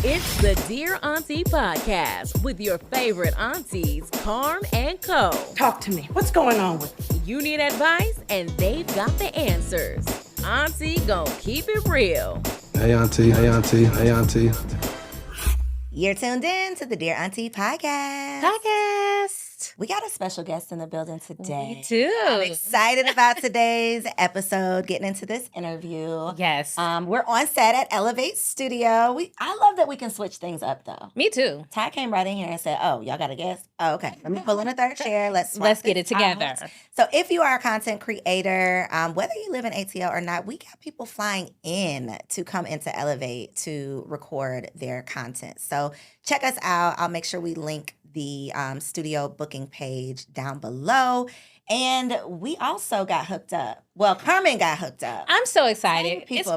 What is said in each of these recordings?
It's the Dear Aunty podcast with your favorite aunties, Carm and Koe. Talk to me. What's going on with you? You need advice, and they've got the answers. Auntie gon' keep it real. Hey, Auntie. Hey, Auntie. Hey, Auntie. You're tuned in to the Dear Aunty podcast. We got a special guest in the building today. We do. I'm excited about today's episode, getting into this interview. Yes. We're on set at Elevate Studio. I love that we can switch things up, though. Me too. Ty came right in here and said, oh, y'all got a guest? Oh, okay. Let me pull in a third chair. Let's get it together. Out. So if you are a content creator, whether you live in ATL or not, we got people flying in to come into Elevate to record their content. So check us out. I'll make sure we link the studio booking page down below. And we also got hooked up. Well, Carmen got hooked up. I'm so excited. It's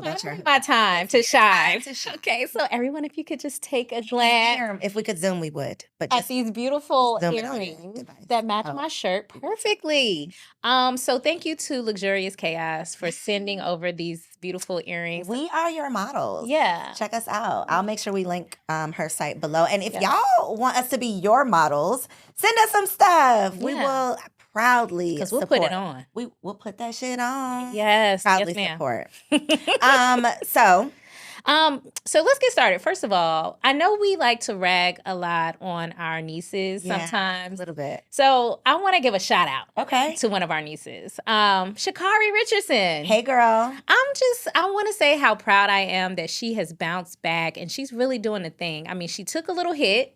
my time to shine. Okay, so everyone, if you could just take a glance. If we could Zoom, we would. But at these beautiful Zoom earrings that match my shirt perfectly. So thank you to Luxurious Chaos for sending over these beautiful earrings. We are your models. Yeah. Check us out. I'll make sure we link her site below. And if y'all want us to be your models, send us some stuff. We will proudly because we'll support. put it on. We'll put that shit on. Yes. Proudly yes, support. So let's get started. First of all, I know we like to rag a lot on our nieces sometimes. A little bit. So I want to give a shout out to one of our nieces, Shakari Richardson. Hey, girl. I want to say how proud I am that she has bounced back and she's really doing the thing. I mean, she took a little hit.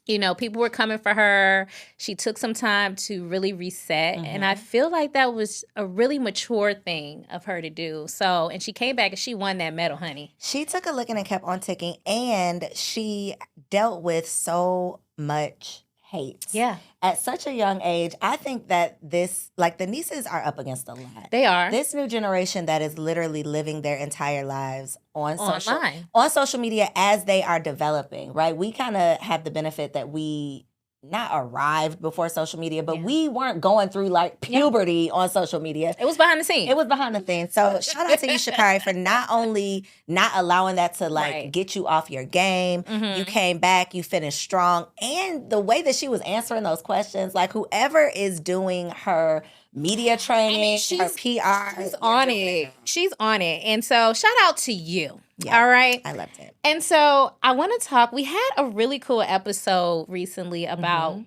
You know, people were coming for her. She took some time to really reset. Mm-hmm. And I feel like that was a really mature thing of her to do. So, and she came back and she won that medal, honey. She took a licking and kept on ticking. And she dealt with so much hate. Yeah. At such a young age, I think that the nieces are up against a lot. They are. This new generation that is literally living their entire lives on social media as they are developing, right? We kind of have the benefit that we not arrived before social media, but we weren't going through like puberty on social media. It was behind the scenes. So shout out to you, Shakari, for not only not allowing that to get you off your game. Mm-hmm. You came back, you finished strong. And the way that she was answering those questions, like whoever is doing her media training, her PR. She's on it. She's on it. And so shout out to you. Yeah, all right. I loved it. And so I want to talk. We had a really cool episode recently about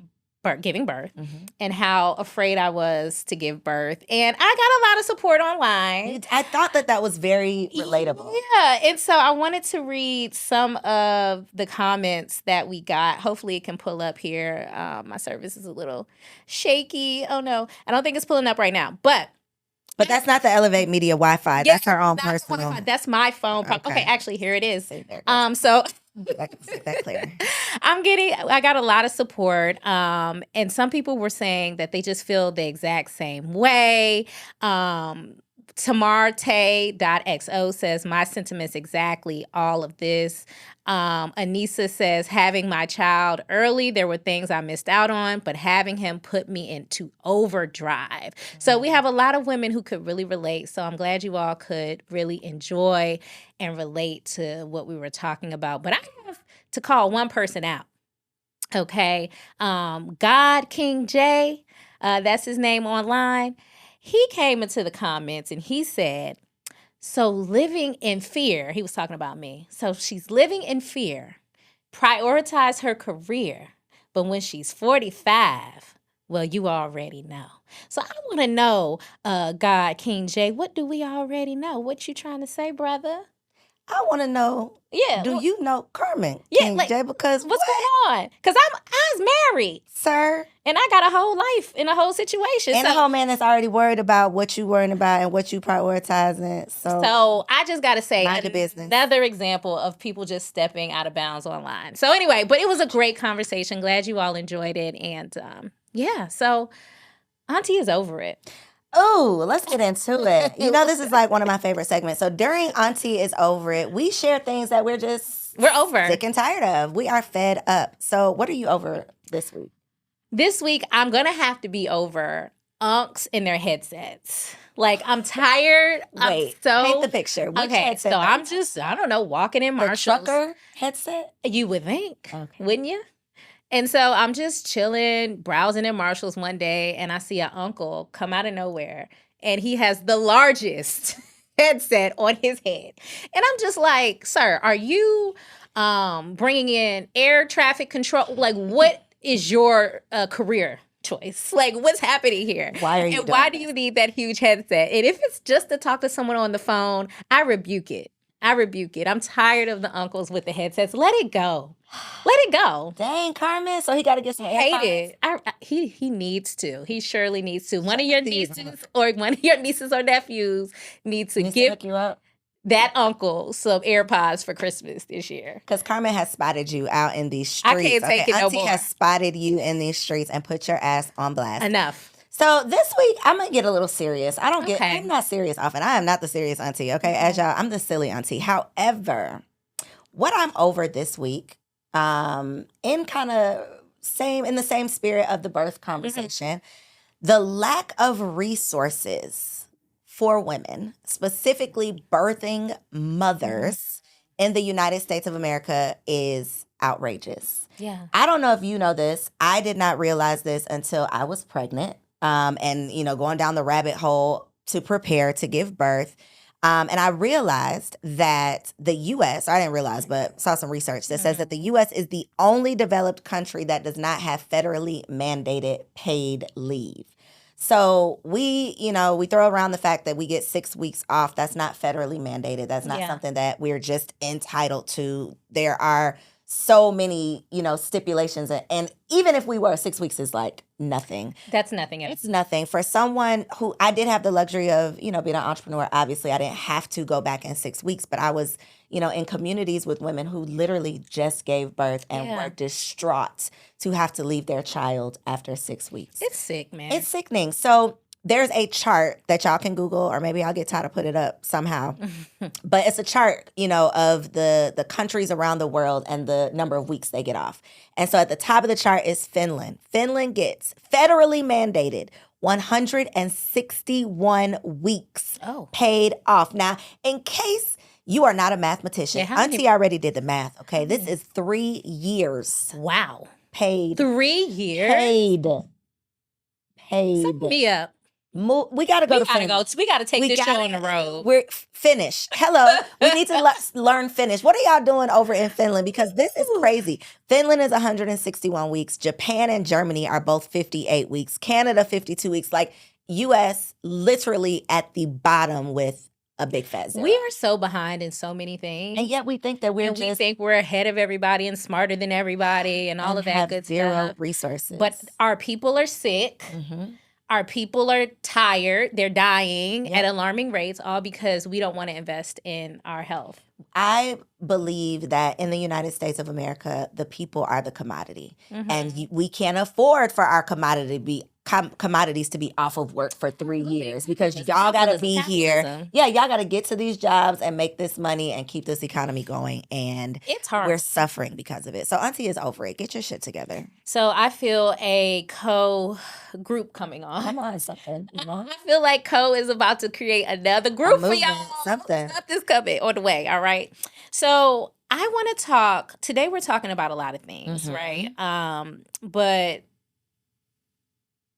giving birth and how afraid I was to give birth. And I got a lot of support online. I thought that was very relatable. Yeah. And so I wanted to read some of the comments that we got. Hopefully it can pull up here. My service is a little shaky. Oh, no. I don't think it's pulling up right now. But that's not the Elevate Media Wi-Fi. That's her own personal. Wi-Fi. That's my phone. Okay, actually, here it is. So I can see that clear. I got a lot of support. And some people were saying that they just feel the exact same way. Tamarte.xo says, my sentiments exactly all of this. Anissa says, having my child early, there were things I missed out on, but having him put me into overdrive. Mm-hmm. So we have a lot of women who could really relate. So I'm glad you all could really enjoy and relate to what we were talking about. But I have to call one person out. Okay. God King J, that's his name online. He came into the comments and he said, so living in fear, he was talking about me. So she's living in fear, prioritize her career. But when she's 45, well, you already know. So I want to know, God, King J, what do we already know? What you trying to say, brother? I want to know. Yeah. Do you know Carmen? Yeah. King J, because what's going on? Because I was married, sir, and I got a whole life in a whole situation, and a whole man that's already worried about what you worrying about and what you prioritizing. So I just got to say, mind the business. Another example of people just stepping out of bounds online. So anyway, but it was a great conversation. Glad you all enjoyed it, and so Auntie is over it. Oh, let's get into it. You know, this is like one of my favorite segments. So during Auntie is Over It, we share things that we're over. Sick and tired of. We are fed up. So what are you over this week? This week, I'm going to have to be over unks in their headsets. Like, I'm tired. Wait, paint the picture. Which Okay, headset so are I'm you just, I don't know, walking in the Marshalls. trucker headset? You would think, Okay. wouldn't you? And so I'm just chilling, browsing in Marshalls one day, and I see an uncle come out of nowhere, and he has the largest headset on his head. And I'm just like, sir, are you bringing in air traffic control? Like, what is your career choice? Like, what's happening here? Why are you And doing why do you need that huge headset? And if it's just to talk to someone on the phone, I rebuke it. I'm tired of the uncles with the headsets. Let it go. Let it go. Dang, Carmen. So he got to get some Hate AirPods. it. He needs to. He surely needs to. One of your nieces or nephews needs to give hook you up. that uncle some AirPods for Christmas this year. Because Carmen has spotted you out in these streets. I can't take it no Auntie more. has spotted you in these streets and put your ass on blast. Enough. So this week, I'm going to get a little serious. Okay. I'm not serious often. I am not the serious auntie, okay? As y'all, I'm the silly auntie. However, what I'm over this week, in the same spirit of the birth conversation, the lack of resources for women, specifically birthing mothers in the United States of America, is outrageous. Yeah. I don't know if you know this. I did not realize this until I was pregnant. And going down the rabbit hole to prepare to give birth. And I realized that the U.S., I didn't realize, but saw some research that says that the U.S. is the only developed country that does not have federally mandated paid leave. So we throw around the fact that we get 6 weeks off. That's not federally mandated. That's not something that we're just entitled to. There are so many, stipulations. And even if we were, 6 weeks is like nothing. That's nothing. It's nothing. For someone who, I did have the luxury of, being an entrepreneur. Obviously, I didn't have to go back in 6 weeks, but I was, in communities with women who literally just gave birth and were distraught to have to leave their child after 6 weeks. It's sick, man. It's sickening. So there's a chart that y'all can Google, or maybe I'll get Todd to put it up somehow. But it's a chart, of the countries around the world and the number of weeks they get off. And so at the top of the chart is Finland. Finland gets federally mandated 161 weeks paid off. Now, in case you are not a mathematician, Auntie already did the math, okay? This is 3 years. Wow. Paid. 3 years? Paid. Set me up. We gotta go to Finland. We gotta take this show on the road. We're Finnish. Hello. We need to learn Finnish. What are y'all doing over in Finland? Because this is crazy. Finland is 161 weeks. Japan and Germany are both 58 weeks. Canada, 52 weeks. Like, U.S. literally at the bottom with a big fat zero. We are so behind in so many things. And yet we think that we think we're ahead of everybody and smarter than everybody and all of that good zero stuff. resources. But our people are sick. Our people are tired. They're dying at alarming rates, all because we don't want to invest in our health. I believe that in the United States of America, the people are the commodity. And we can't afford for our commodities to be off of work for 3 years, because y'all got to be here. Yeah, y'all got to get to these jobs and make this money and keep this economy going. And it's hard. We're suffering because of it. So Auntie is over it. Get your shit together. So I feel a group coming on. Come on, something. I feel like Koe is about to create another group for y'all. Something. Something's coming on the way. All right. So I want to talk. Today we're talking about a lot of things, right? But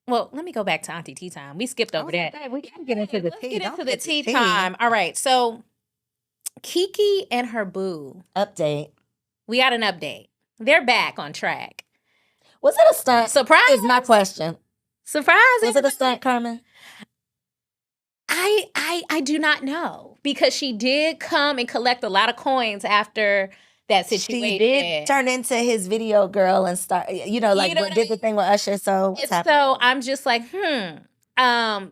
well, let me go back to Auntie Tea Time. We skipped over that. We got to get into the tea. Let's get into the tea time. All right. So Kiki and her boo. Update. We got an update. They're back on track. Was it a stunt? Surprise is my question. Surprise. Was it a stunt, Carmen? I do not know, because she did come and collect a lot of coins after that situation. She did turn into his video girl and start, did the thing with Usher. So what's happening? So I'm just like,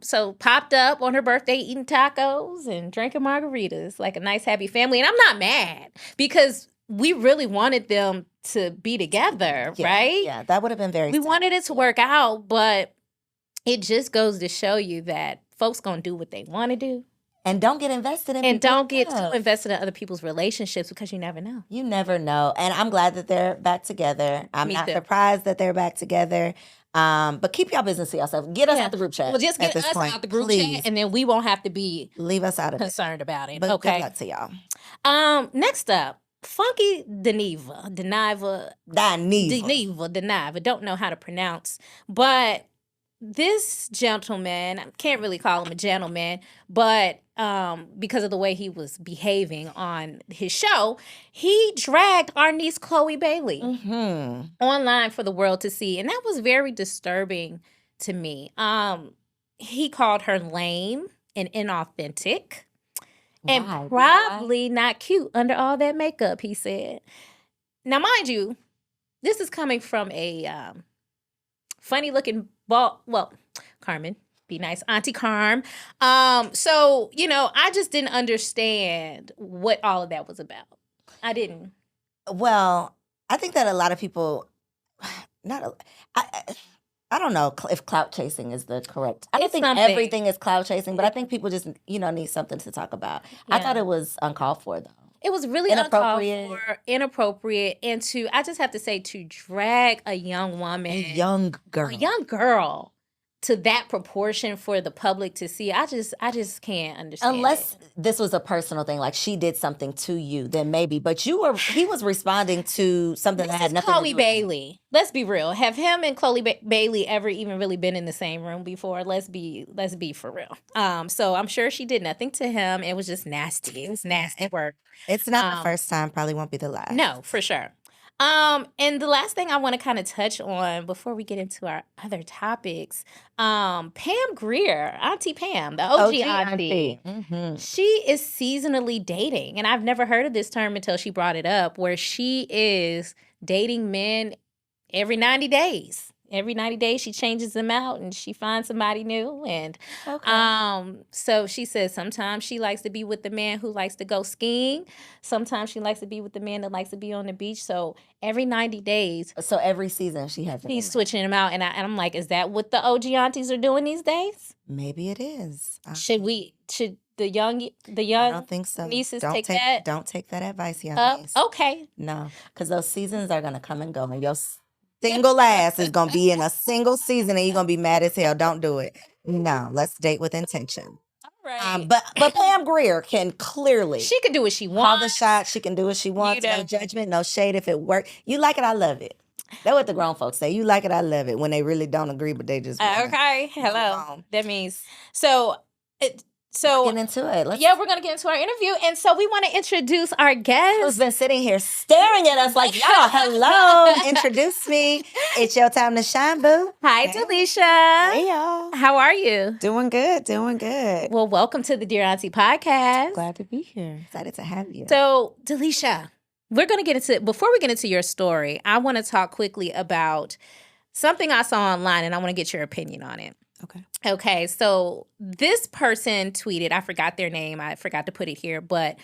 so popped up on her birthday eating tacos and drinking margaritas like a nice happy family. And I'm not mad, because we really wanted them to be together, right? Yeah, that would have been very We wanted it to work out, but it just goes to show you that folks gonna do what they want to do. And don't get invested in and don't get too invested in other people's relationships, because you never know. You never know. And I'm glad that they're back together. I'm not surprised that they're back together. But keep y'all business to yourself. Get us out the group chat. Well, just at get this us point. out the group Please. chat, and then we won't have to be Leave us out of it. concerned about it. But Okay. good luck to y'all. Next up, Funky Deniva. Don't know how to pronounce, but this gentleman, I can't really call him a gentleman, but because of the way he was behaving on his show, he dragged our niece Chloe Bailey online for the world to see, and that was very disturbing to me. He called her lame and inauthentic. And probably not cute under all that makeup, he said. Now, mind you, this is coming from a funny-looking Carmen, be nice, Auntie Carm. So, I just didn't understand what all of that was about. I didn't. Well, I think that a lot of people, I don't know if clout chasing is the correct. I don't think everything is clout chasing, but I think people just, need something to talk about. Yeah. I thought it was uncalled for, though. It was really inappropriate, and I just have to say, to drag a young woman, a young girl, to that proportion for the public to see, I just can't understand. Unless this was a personal thing, like she did something to you, then maybe. But he was responding to something that had nothing to do with Chloe Bailey. Let's be real. Have him and Chloe Bailey ever even really been in the same room before? Let's be for real. So I'm sure she did nothing to him. It was just nasty. It was nasty work. It's not the first time. Probably won't be the last. No, for sure. And the last thing I want to kind of touch on before we get into our other topics, Pam Grier, Auntie Pam, the OG auntie. Mm-hmm. She is seasonally dating, and I've never heard of this term until she brought it up, where she is dating men every 90 days. Every 90 days, she changes them out and she finds somebody new. And so she says sometimes she likes to be with the man who likes to go skiing. Sometimes she likes to be with the man that likes to be on the beach. So every 90 days. So every season she's switching them out. And I'm like, is that what the OG aunties are doing these days? Maybe it is. Should the young I don't think so. Nieces take that? Don't take that advice, young niece. Okay. No, because those seasons are going to come and go. And your single ass is going to be in a single season and you're going to be mad as hell. Don't do it. No, let's date with intention. All right. But Pam Grier can clearly. She can do what she wants. Call the shot. She can do what she wants. No judgment, no shade. If it works. You like it, I love it. That's what the grown folks say. You like it, I love it. When they really don't agree, but they just okay. Hello. That means so get into it. We're going to get into our interview. And so we want to introduce our guest. Who's been sitting here staring at us like, y'all, hello. Introduce me. It's your time to shine, boo. Hi, Delishia. Hey, y'all. How are you? Doing good. Well, welcome to the Dear Aunty podcast. Glad to be here. Excited to have you. So, Delishia, we're going to get into, before we get into your story, I want to talk quickly about something I saw online, and I want to get your opinion on it. Okay, so this person tweeted, I forgot their name, I forgot to put it here, but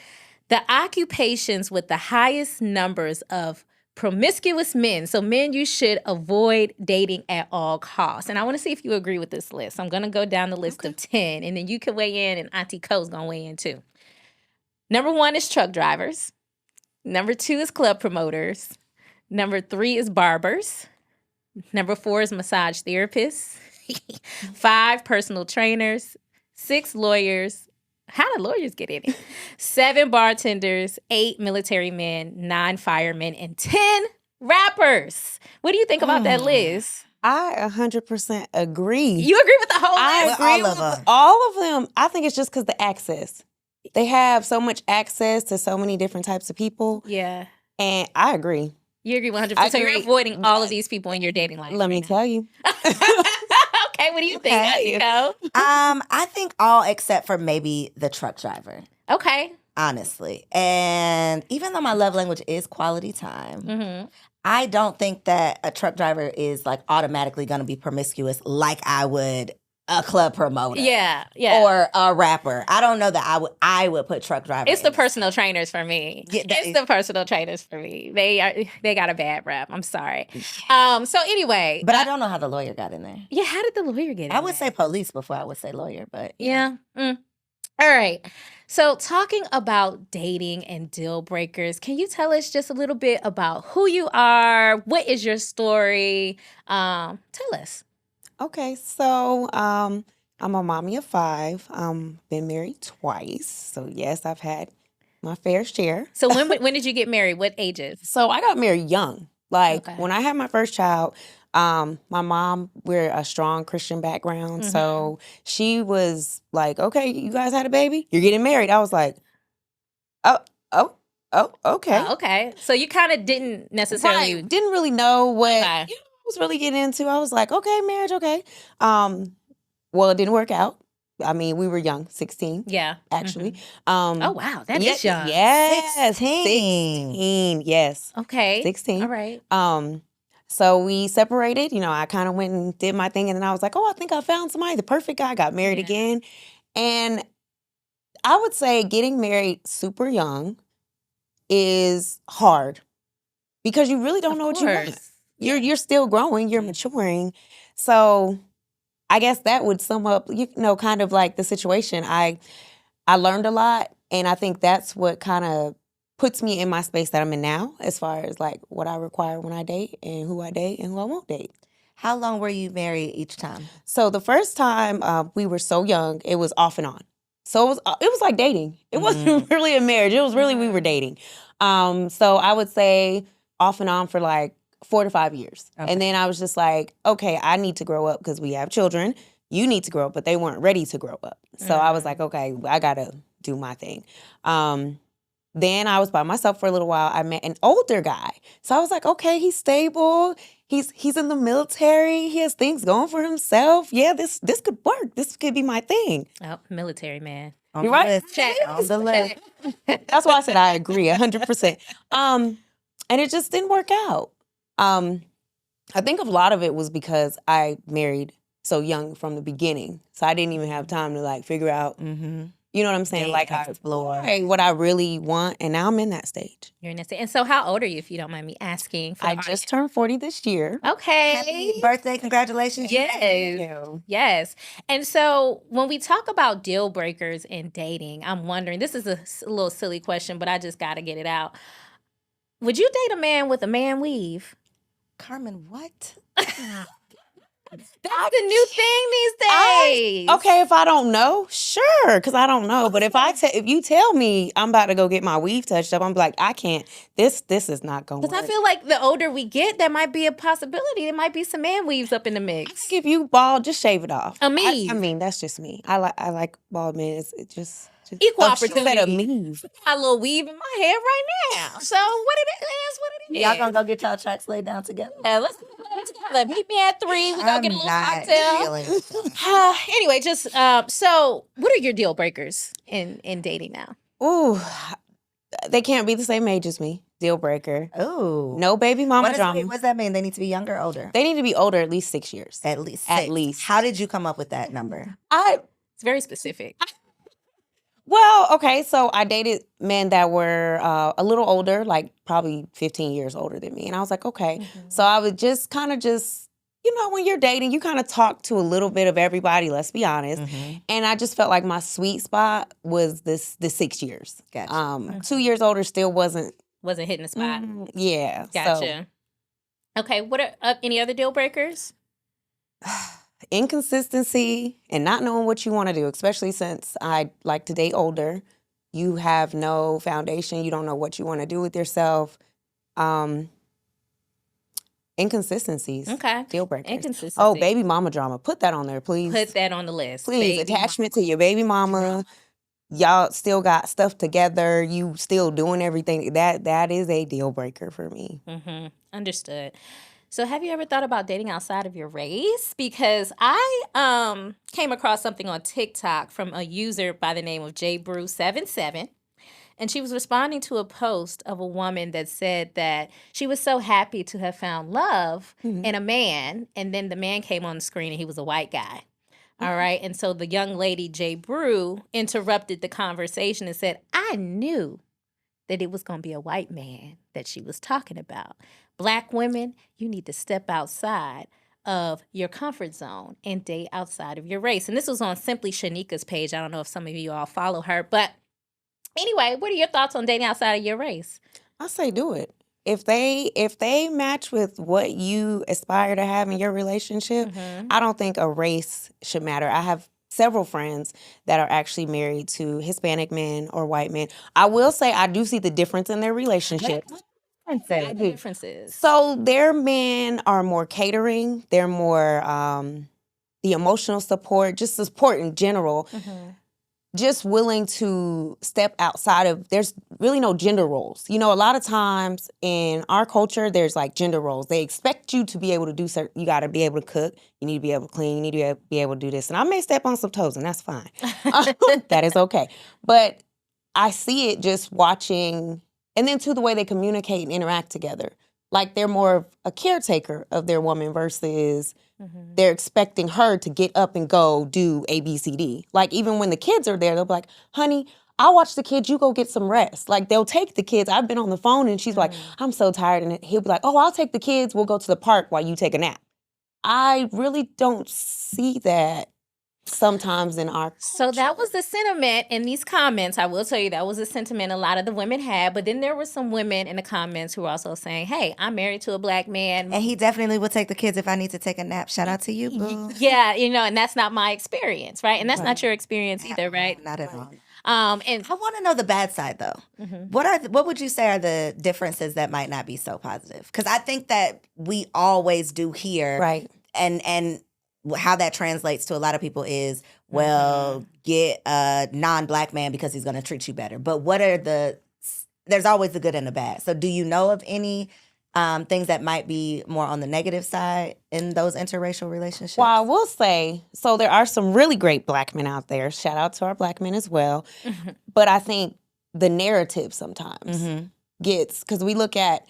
the occupations with the highest numbers of promiscuous men, so men you should avoid dating at all costs. And I want to see if you agree with this list. I'm going to go down the list of 10, and then you can weigh in, and Auntie Koe's going to weigh in too. Number 1 is truck drivers. Number 2 is club promoters. Number 3 is barbers. Number 4 is massage therapists. 5 personal trainers, 6 lawyers. How do lawyers get in it? 7 bartenders, 8 military men, 9 firemen, and 10 rappers. What do you think about that list? I 100% agree. You agree with the whole list? I agree with all of them. I think it's just because the access. They have so much access to so many different types of people. Yeah. And I agree. You agree 100%. So you're avoiding all of these people in your dating life. Let me tell you. Okay, what do you think? I think all except for maybe the truck driver. Okay. Honestly. And even though my love language is quality time, I don't think that a truck driver is like automatically going to be promiscuous like I would a club promoter. Yeah. Or a rapper. I don't know that I would put truck driver. It's the personal trainers for me. Yeah, it's the personal trainers for me. They got a bad rap. I'm sorry. So anyway. But I don't know how the lawyer got in there. Yeah, how did the lawyer get in there? I would say police before I would say lawyer, but yeah. All right. So, talking about dating and deal breakers, can you tell us just a little bit about who you are? What is your story? Tell us. Okay, so I'm a mommy of 5. Been married twice. So yes, I've had my fair share. So, when did you get married? What ages? So I got married young. Like Okay. when I had my first child, my mom, we're a strong Christian background. So she was like, okay, you guys had a baby? You're getting married. I was like, oh, okay. Okay. So, you kind of didn't necessarily. Right. Didn't really know what Okay. I was really getting into. I was like, okay, marriage, okay. Well, it didn't work out. I mean, we were young, 16, Yeah. actually. Oh, wow. That is young. Yes. 16. 16, yes. Okay. 16. All right. So we separated. I kind of went and did my thing, and then I was like, oh, I think I found somebody, the perfect guy. Got married Yeah. again. And I would say getting married super young is hard because you really don't know what you want. You're still growing, you're maturing. So I guess that would sum up, kind of like the situation. I learned a lot, and I think that's what kind of puts me in my space that I'm in now, as far as like what I require when I date and who I date and who I won't date. How long were you married each time? So the first time we were so young, it was off and on. So it was like dating. It wasn't really a marriage. It was really we were dating. So I would say off and on for like 4 to 5 years. Okay. And then I was just like, okay, I need to grow up because we have children. You need to grow up, but they weren't ready to grow up. So I was like, okay, I got to do my thing. Then I was by myself for a little while. I met an older guy. So I was like, okay, he's stable. He's in the military. He has things going for himself. Yeah, this could work. This could be my thing. Oh, military man. On You're the right. list. Check. On the list. That's why I said I agree 100%. And it just didn't work out. I think a lot of it was because I married so young from the beginning. So I didn't even have time to like figure out, you know what I'm saying? Date, Like explore. what I really want. And now I'm in that stage. You're in a state. And so, how old are you, if you don't mind me asking? For the I just turned 40 this year. Okay. Happy birthday. Congratulations. Yes. Yes. And so when we talk about deal breakers in dating, I'm wondering, this is a little silly question, but I just got to get it out. Would you date a man with a man weave? Carmen, what? That's the new thing these days. Okay, if I don't know, sure, because I don't know. But if you tell me I'm about to go get my weave touched up, I'm like, I can't. This is not going to work. Because I feel like the older we get, that might be a possibility. There might be some man weaves up in the mix. If you bald, just shave it off. Me. I mean, that's just me. I like bald men. It's just Equal she said a opportunity. move. I got a little weave in my head right now. So what it is, what it is. Y'all gonna go get y'all tracks laid down together? Yeah, let's go together. Meet me at 3. We go I'm get a little not cocktail. feeling- Anyway, just so what are your deal breakers in dating now? Ooh, they can't be the same age as me. Deal breaker. Ooh. No baby mama What drama. does that mean? They need to be younger or older? They need to be older, at least 6 years. At least. At 6. least. How did you come up with that number? It's very specific. Well, okay, so I dated men that were a little older, like probably 15 years older than me. And I was like, okay. So I would just kind of when you're dating, you kind of talk to a little bit of everybody, let's be honest. And I just felt like my sweet spot was the 6 years. Gotcha. 2 years older still wasn't. Hitting the spot. Yeah. Gotcha. Okay, what are any other deal breakers? Inconsistency and not knowing what you want to do, especially since I like to date older. You have no foundation. You don't know what you want to do with yourself. Inconsistencies. Okay. Deal breakers. Inconsistency. Oh, baby mama drama. Put that on there, please. Put that on the list. Please. Baby Attachment to your baby mama. Y'all still got stuff together. You still doing everything. That is a deal breaker for me. Understood. So have you ever thought about dating outside of your race? Because I came across something on TikTok from a user by the name of jbrew77. And she was responding to a post of a woman that said that she was so happy to have found love in a man. And then the man came on the screen and he was a white guy. All right. And so the young lady, J. Brew, interrupted the conversation and said, I knew that it was going to be a white man that she was talking about. Black women, you need to step outside of your comfort zone and date outside of your race. And this was on Simply Shanika's page. I don't know if some of you all follow her, but anyway, what are your thoughts on dating outside of your race? I say do it. If they match with what you aspire to have in your relationship, I don't think a race should matter. I have several friends that are actually married to Hispanic men or white men. I will say I do see the difference in their relationship. What the differences? So their men are more catering. They're more the emotional support, just support in general. Just willing to step outside of, there's really no gender roles. You know, a lot of times in our culture, there's like gender roles. They expect you to be able to do certain, you got to be able to cook, you need to be able to clean, you need to be able to do this. And I may step on some toes, and that's fine. That is okay. But I see it just watching, and then to the way they communicate and interact together. Like they're more of a caretaker of their woman versus they're expecting her to get up and go do A, B, C, D. Like even when the kids are there, they'll be like, honey, I'll watch the kids, you go get some rest. Like they'll take the kids. I've been on the phone and she's like, I'm so tired. And he'll be like, oh, I'll take the kids. We'll go to the park while you take a nap. I really don't see that sometimes in our culture. So that was the sentiment in these comments. I will tell you that was the sentiment a lot of the women had. But then there were some women in the comments who were also saying, hey, I'm married to a black man. And he definitely will take the kids if I need to take a nap. Shout out to you, boo. Yeah, you know, and that's not my experience, right? And that's not your experience either, right? Not at all. And I want to know the bad side, though. What would you say are the differences that might not be so positive? Because I think that we always do hear, Right. And how that translates to a lot of people is, well, get a non-black man because he's going to treat you better. But there's always the good and the bad. So do you know of any things that might be more on the negative side in those interracial relationships? Well, I will say, so there are some really great black men out there. Shout out to our black men as well. But I think the narrative sometimes gets, because we look at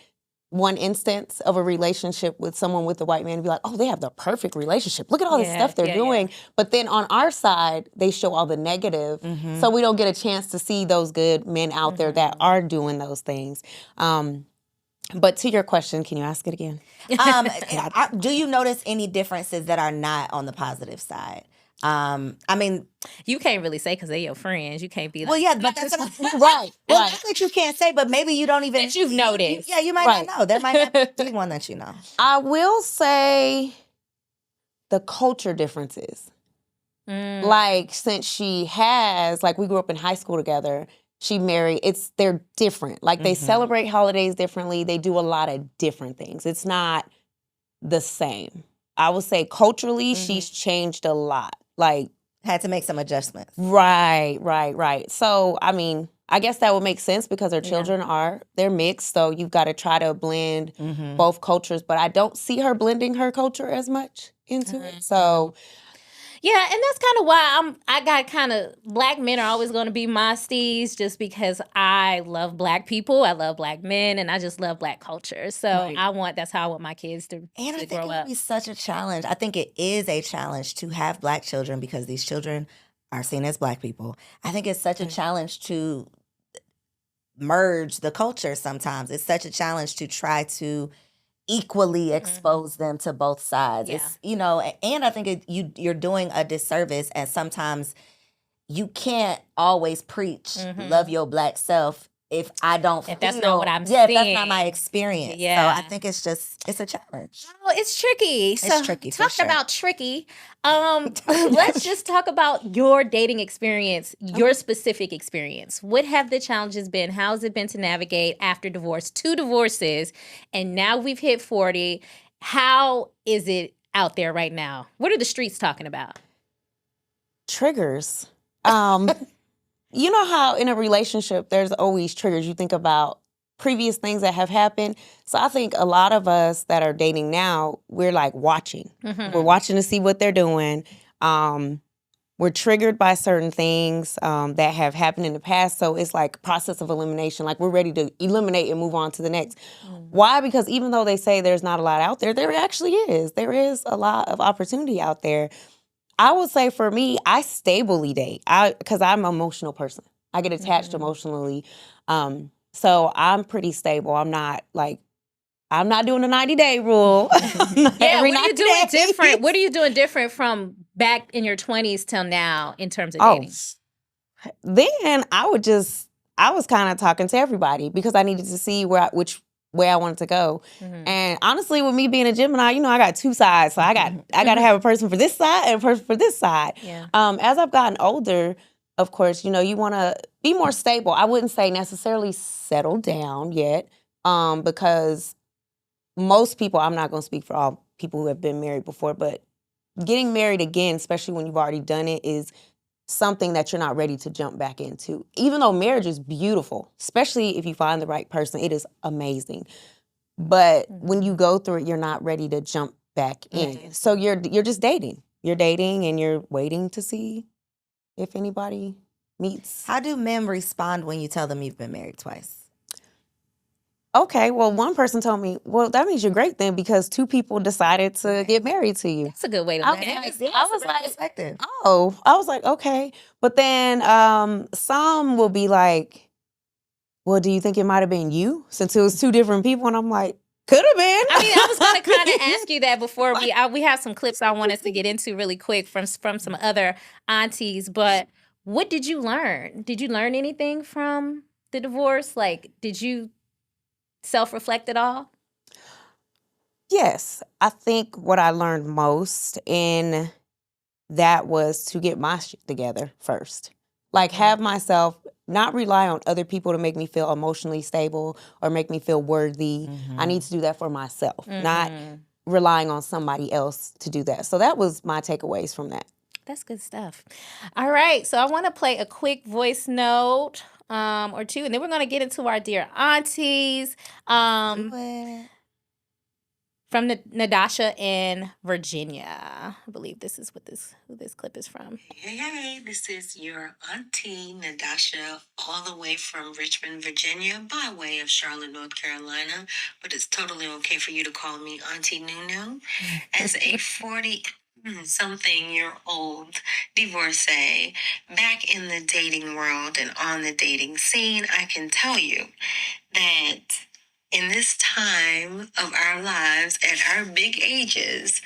one instance of a relationship with someone with a white man and be like, oh, they have the perfect relationship. Look at all this stuff they're doing. But then on our side, they show all the negative. So we don't get a chance to see those good men out there that are doing those things. But to your question, can you ask it again? Do you notice any differences that are not on the positive side? I mean, you can't really say because they're your friends. You can't be like, well, yeah, but that's right. That's what you can't say, but maybe you don't even. that you've noticed. Yeah, you might not know. There might not be one that you know. I will say the culture differences. Like, since she has, like, we grew up in high school together, she married, they're different. Like, they celebrate holidays differently. They do a lot of different things. It's not the same. I would say culturally, she's changed a lot. Like, had to make some adjustments. Right. So, I mean, I guess that would make sense because her children they're mixed. So you've got to try to blend both cultures. But I don't see her blending her culture as much into it. So, yeah, and that's kind of why I got kind of, black men are always going to be my steez just because I love black people, I love black men, and I just love black culture. So that's how I want my kids to grow up. And I think it would be such a challenge. I think it is a challenge to have black children because these children are seen as black people. I think it's such a challenge to merge the culture sometimes. It's such a challenge to try to equally expose them to both sides. Yeah. It's, and I think you're doing a disservice, and sometimes you can't always preach love your black self if I don't if that's not what I'm seeing. seeing. That's not my experience. Yeah. So I think it's a challenge. Oh, it's tricky. It's tricky, for Talk sure. about tricky. Let's just talk about your dating experience, your specific experience. What have the challenges been? How's it been to navigate after divorce, 2 divorces, and now we've hit 40? How is it out there right now? What are the streets talking about? triggers. You know how in a relationship, there's always triggers. You think about previous things that have happened. So I think a lot of us that are dating now, we're like watching. Mm-hmm. We're watching to see what they're doing. We're triggered by certain things that have happened in the past. So it's like process of elimination. Like we're ready to eliminate and move on to the next. Mm-hmm. Why? Because even though they say there's not a lot out there, there actually is. There is a lot of opportunity out there. I would say for me, I stably date because I'm an emotional person. I get attached emotionally. So I'm pretty stable. I'm not like, I'm not doing the 90-day rule. Yeah, Every what are you 90 doing days. different? What are you doing different from back in your 20s till now in terms of Oh, dating? then I was kind of talking to everybody because I needed to see which way I wanted to go. Mm-hmm. And honestly, with me being a Gemini, I got two sides. So I got to have a person for this side and a person for this side. Yeah. As I've gotten older, of course, you want to be more stable. I wouldn't say necessarily settle down yet, because most people, I'm not going to speak for all people who have been married before, but getting married again, especially when you've already done it, is something that you're not ready to jump back into. Even though marriage is beautiful, especially if you find the right person, it is amazing. But when you go through it, you're not ready to jump back in. So you're just dating. You're dating and you're waiting to see if anybody meets. How do men respond when you tell them you've been married twice? Okay, well, one person told me, well, that means you're great then because two people decided to get married to you. That's a good way to look Okay. at it. I was like, Perspective. oh, I was like, okay. But then some will be like, well, do you think it might have been you since it was two different people? And I'm like, could have been. I mean, I was going to kind of ask you that before we have some clips I want us to get into really quick from some other aunties. But what did you learn? Did you learn anything from the divorce? Like, did you self-reflect at all? Yes. I think what I learned most in that was to get my shit together first. Like have myself not rely on other people to make me feel emotionally stable or make me feel worthy. I need to do that for myself, not relying on somebody else to do that. So that was my takeaways from that. That's good stuff. All right. So I want to play a quick voice note or two, and then we're going to get into our Dear Aunties. From Nadasha in Virginia. I believe this is who this clip is from. Hey, this is your auntie, Nadasha, all the way from Richmond, Virginia, by way of Charlotte, North Carolina. But it's totally okay for you to call me Auntie Nunu. As a 40-something-year-old divorcee, back in the dating world and on the dating scene, I can tell you that in this time of our lives, at our big ages,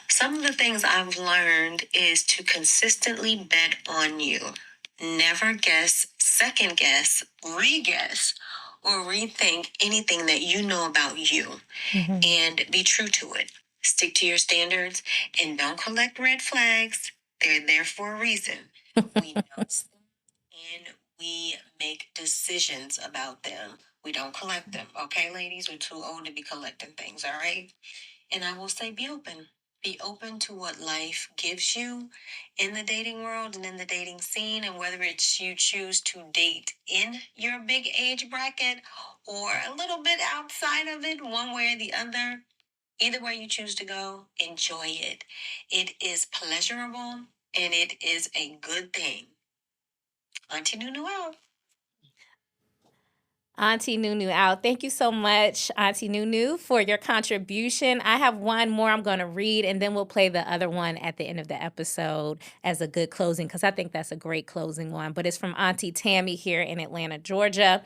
some of the things I've learned is to consistently bet on you. Never guess, second guess, re-guess, or rethink anything that you know about you. And be true to it. Stick to your standards and don't collect red flags. They're there for a reason. We notice them and we make decisions about them. We don't collect them. Okay, ladies? We're too old to be collecting things, all right? And I will say be open. Be open to what life gives you in the dating world and in the dating scene, and whether it's you choose to date in your big age bracket or a little bit outside of it, one way or the other. Either way you choose to go, enjoy it. It is pleasurable and it is a good thing. Auntie Nunu out. Auntie Nunu out. Thank you so much, Auntie Nunu, for your contribution. I have one more I'm going to read, and then we'll play the other one at the end of the episode as a good closing, because I think that's a great closing one. But it's from Auntie Tammy here in Atlanta, Georgia.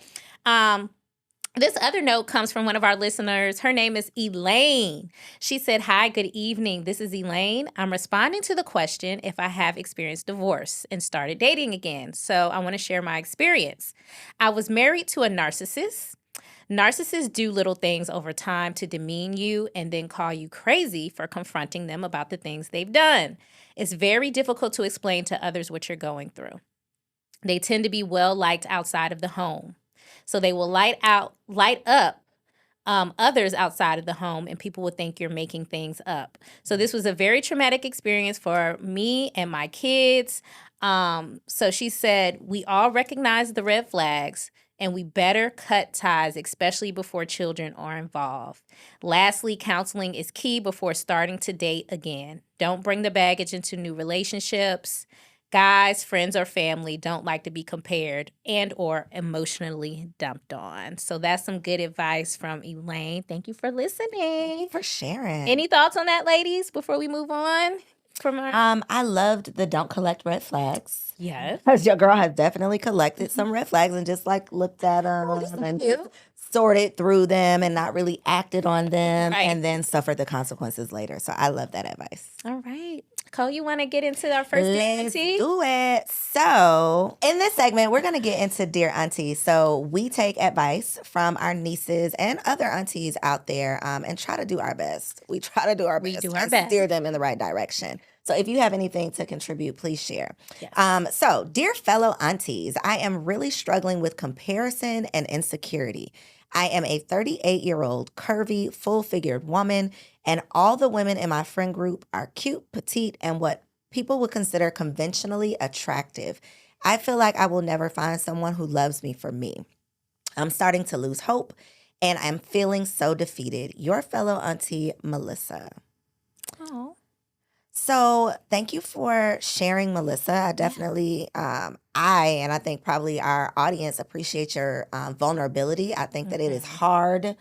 This other note comes from one of our listeners. Her name is Elaine. She said, hi, good evening. This is Elaine. I'm responding to the question if I have experienced divorce and started dating again. So I want to share my experience. I was married to a narcissist. Narcissists do little things over time to demean you and then call you crazy for confronting them about the things they've done. It's very difficult to explain to others what you're going through. They tend to be well-liked outside of the home. So they will light up others outside of the home, and people will think you're making things up. So this was a very traumatic experience for me and my kids. So she said, we all recognize the red flags, and we better cut ties, especially before children are involved. Lastly, counseling is key before starting to date again. Don't bring the baggage into new relationships. Guys, friends, or family don't like to be compared and or emotionally dumped on. So that's some good advice from Elaine. Thank you for listening. Thank you for sharing. Any thoughts on that, ladies, before we move on? From our... I loved the don't collect red flags. Yes. Because your girl has definitely collected some red flags and just like looked at them and sorted through them and not really acted on them Right. and then suffered the consequences later. So I love that advice. All right. Cole, you want to get into our first Let's Auntie? do it. So, in this segment, we're going to get into Dear Auntie. So, we take advice from our nieces and other aunties out there and try to do our best. We try to do our best. do our and best. steer them in the right direction. So, if you have anything to contribute, please share. Yes. So, dear fellow aunties, I am really struggling with comparison and insecurity. I am a 38-year-old, curvy, full-figured woman, and all the women in my friend group are cute, petite, and what people would consider conventionally attractive. I feel like I will never find someone who loves me for me. I'm starting to lose hope, and I'm feeling so defeated. Your fellow auntie, Melissa. Oh. So thank you for sharing, Melissa. I definitely, and I think probably our audience appreciate your vulnerability. I think that it is hard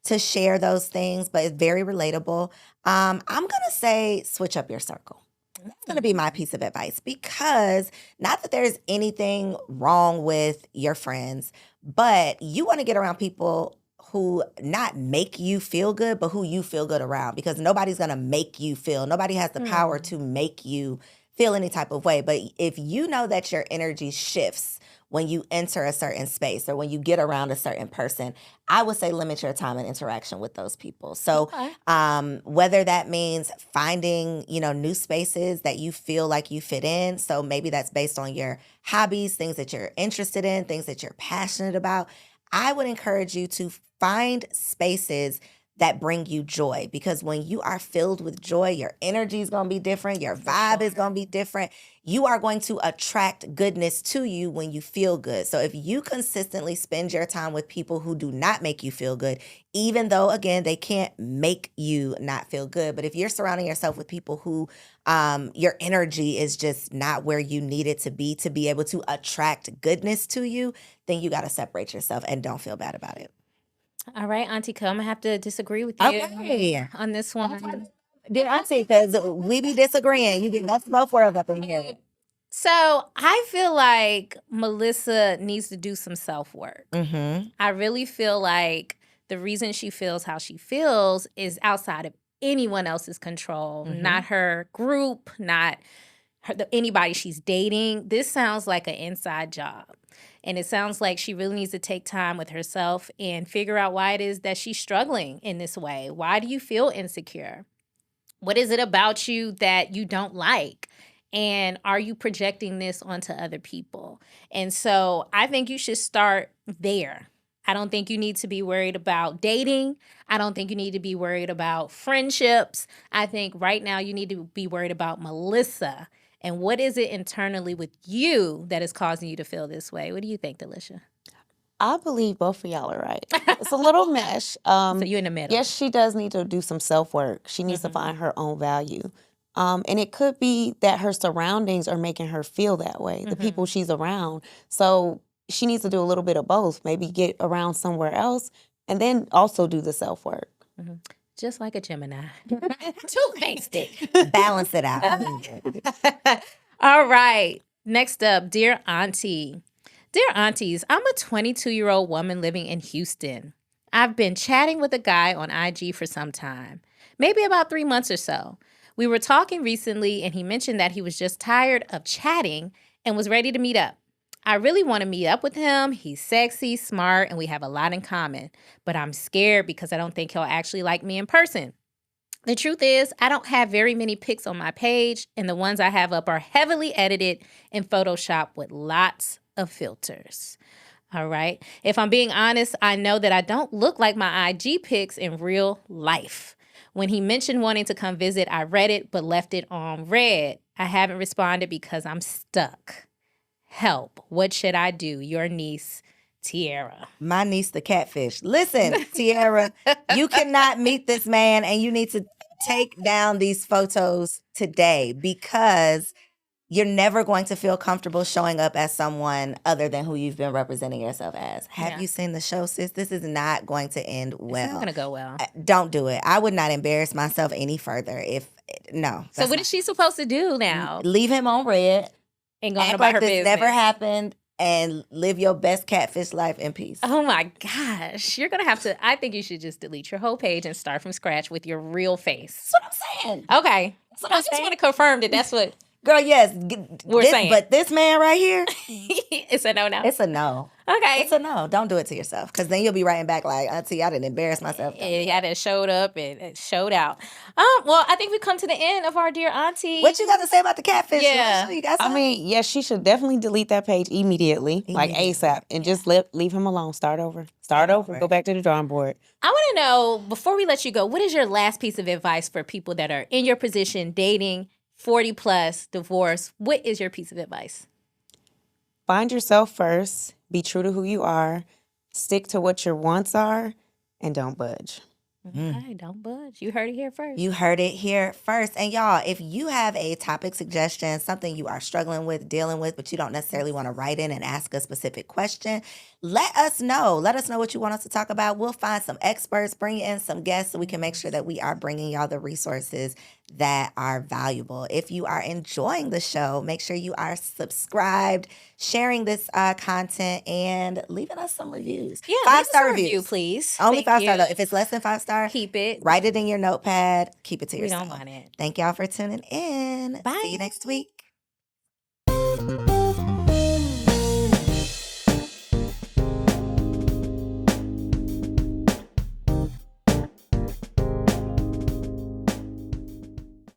to share those things, but it's very relatable. I'm going to say switch up your circle. That's going to be my piece of advice because not that there's anything wrong with your friends, but you want to get around people who not make you feel good, but who you feel good around because nobody's going to make you feel. Nobody has the power to make you feel any type of way. But if you know that your energy shifts when you enter a certain space or when you get around a certain person, I would say limit your time and interaction with those people. So whether that means finding, new spaces that you feel like you fit in. So maybe that's based on your hobbies, things that you're interested in, things that you're passionate about. I would encourage you to find spaces that bring you joy because when you are filled with joy, your energy is going to be different. Your vibe is going to be different. You are going to attract goodness to you when you feel good. So if you consistently spend your time with people who do not make you feel good, even though, again, they can't make you not feel good, but if you're surrounding yourself with people who your energy is just not where you need it to be able to attract goodness to you, then you got to separate yourself and don't feel bad about it. All right, Auntie Koe, I'm going to have to disagree with you on this one. Dear Auntie, because we be disagreeing. You get that's both worlds up in here. So I feel like Melissa needs to do some self-work. Mm-hmm. I really feel like the reason she feels how she feels is outside of anyone else's control, not her group, not anybody she's dating. This sounds like an inside job. And it sounds like she really needs to take time with herself and figure out why it is that she's struggling in this way. Why do you feel insecure? What is it about you that you don't like? And are you projecting this onto other people? And so I think you should start there. I don't think you need to be worried about dating. I don't think you need to be worried about friendships. I think right now you need to be worried about Melissa. And what is it internally with you that is causing you to feel this way? What do you think, Delishia? I believe both of y'all are right. It's a little mesh. So you're in the middle. Yes, she does need to do some self-work. She needs to find her own value. And it could be that her surroundings are making her feel that way, the people she's around. So she needs to do a little bit of both. Maybe get around somewhere else and then also do the self-work. Just like a Gemini. Too hasty. Balance it out. All right. Next up, Dear Auntie. Dear Aunties, I'm a 22-year-old woman living in Houston. I've been chatting with a guy on IG for some time, maybe about 3 months or so. We were talking recently, and he mentioned that he was just tired of chatting and was ready to meet up. I really want to meet up with him. He's sexy, smart, and we have a lot in common. But I'm scared because I don't think he'll actually like me in person. The truth is, I don't have very many pics on my page, and the ones I have up are heavily edited in Photoshop with lots of filters. All right. If I'm being honest, I know that I don't look like my IG pics in real life. When he mentioned wanting to come visit, I read it but left it on read. I haven't responded because I'm stuck. Help. What should I do? Your niece, Tiara. My niece, the Catfish. Listen, Tiara, you cannot meet this man and you need to take down these photos today because you're never going to feel comfortable showing up as someone other than who you've been representing yourself as. Have you seen the show, sis? This is not going to end well. It's not going to go well. Don't do it. I would not embarrass myself any further no. So what is she supposed to do now? Leave him on red. And going Act about like her this business. never happened. and live your best catfish life in peace. Oh my gosh. You're going to have to, I think you should just delete your whole page and start from scratch with your real face. That's what I'm saying. Okay. what I I'm just saying. want to confirm that that's what Girl, yes. We're saying. But this man right here, it's a no-no. it's a no. Okay. It's a no. Don't do it to yourself, because then you'll be writing back like, Auntie, I didn't embarrass myself. It had it showed up and it showed out. Well, I think we come to the end of our Dear Auntie. What you got to say about the catfish? Yeah. You got I something? mean, yes, she should definitely delete that page immediately, like ASAP, and just leave him alone. Start over. Go back to the drawing board. I want to know, before we let you go, what is your last piece of advice for people that are in your position, dating, 40 plus, divorce? What is your piece of advice? Find yourself first. Be true to who you are. Stick to what your wants are, and don't budge. Okay, don't budge. You heard it here first. You heard it here first. And y'all, if you have a topic suggestion, something you are struggling with, dealing with, but you don't necessarily want to write in and ask a specific question, let us know. Let us know what you want us to talk about. We'll find some experts, bring in some guests so we can make sure that we are bringing y'all the resources that are valuable. If you are enjoying the show, make sure you are subscribed, sharing this content, and leaving us some reviews. Yeah, 5-star review, reviews. please. Only Thank 5-star you. though. If it's less than 5-star, Keep it. write it in your notepad. Keep it to We yourself. don't want it. Thank y'all for tuning in. Bye. See you next week.